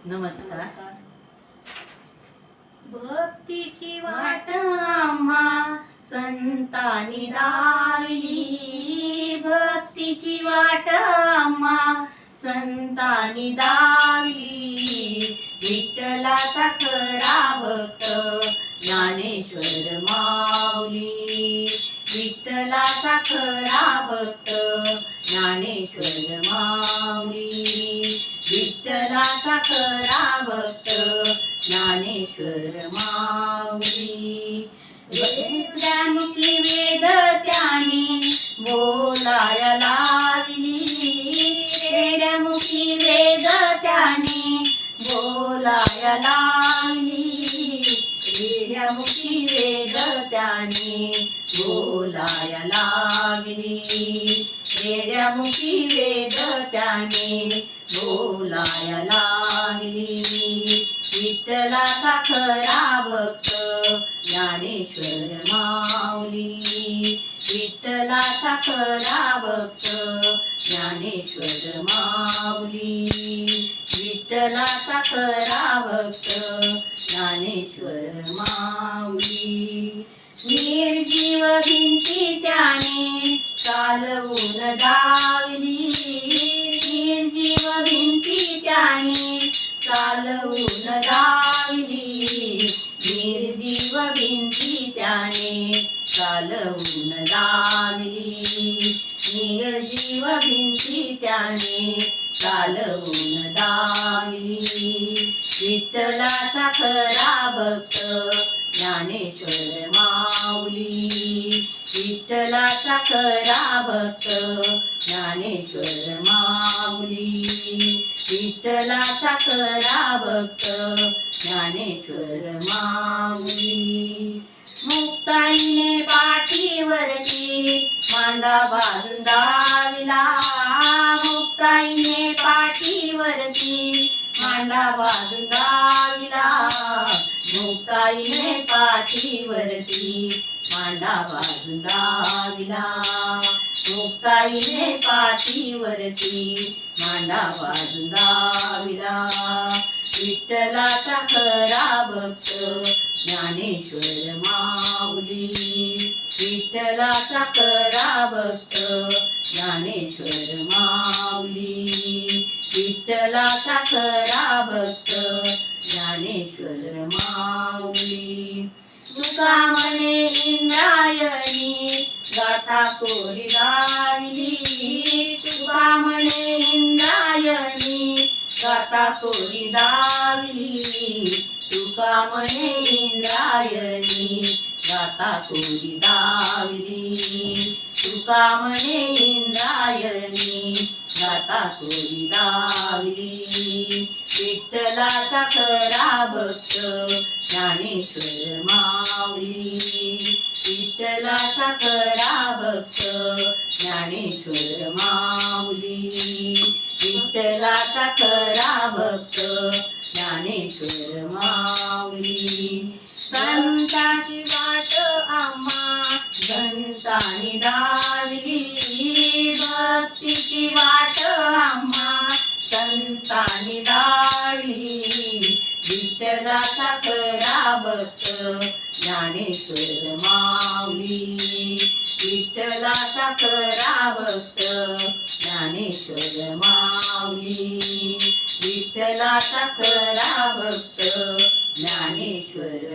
नमस्कार. भक्तीची वाट आम्हा संतांनी दाविली, भक्तीची वाट आम्हा संतांनी दाविली. विठ्ठलाचा खरा भक्त ज्ञानेश्वर माऊली, विठ्ठलाचा खरा भक्त ज्ञानेश्वर माऊली, विठ्ठलाचा खरा भक्त ज्ञानेश्वर माऊली. वेदामुखी वेद त्याने बोलाया लावली, वेदामुखी वेद त्याने बोलाया लावली, वेदामुखी वेद त्याने बोलाया लागली, वेदामुखी वेद त्याने बोलाया लागली. विठ्ठलाचा खरा भक्त ज्ञानेश्वर माऊली, विठ्ठलाचा खरा भक्त ज्ञानेश्वर माऊली, विठ्ठलाचा खरा भक्त ज्ञानेश्वर माऊली. निर्जीव भिंती त्याने चालवून दावली, निर्जीव भिंती त्याने चालवून दावली, निर्जीव भिंती त्याने चालवून दावली, निर्जीव भिंती त्याने चालवून दावली. विठ्ठलाचा खरा भक्त ज्ञानेश्वर माऊली, विठ्ठलाचा खरा भक्त ज्ञानेश्वर माऊली, विठ्ठलाचा खरा भक्त ज्ञानेश्वर माऊली. मुक्ताईने पाठीवरती मांडा बांधून दाविला, मुक्ताईने पाठीवरती मांडा बांधून दाविला, मुक्ताईने पाठीवरती मांडा बांधून दाविला, मुक्ताईने पाठीवरती मांडा बांधून दाविला. विठ्ठलाचा खरा भक्त ज्ञानेश्वर माऊली, विठ्ठलाचा खरा भक्त ज्ञानेश्वर माऊली, विठ्ठलाचा खरा भक्त ज्ञानेश्वर माऊली. तुका म्हणे इंद्रायणी गाथा कोरी दाविली, तुका म्हणे इंद्रायणी गाथा कोरी दाविली, तुका म्हणे इंद्रायणी गाथा कोरी दाविली, तुका म्हणे इंद्रायणी गाथा कोरी दाविली. विठ्ठलाचा खरा भक्त ज्ञानेश्वर माऊली, विठ्ठलाचा खरा भक्त ज्ञानेश्वर माऊली, विठ्ठलाचा खरा भक्त ज्ञानेश्वर माऊली. संतांची वाट आम्हा संतांनी दाविली, भक्तीची वाट आम्हा संतांनी दाविली. विठ्ठलाचा खरा भक्त ज्ञानेश्वर माऊली, विठ्ठलाचा खरा भक्त ज्ञानेश्वर माऊली, विठ्ठलाचा खरा भक्त ज्ञानेश्वर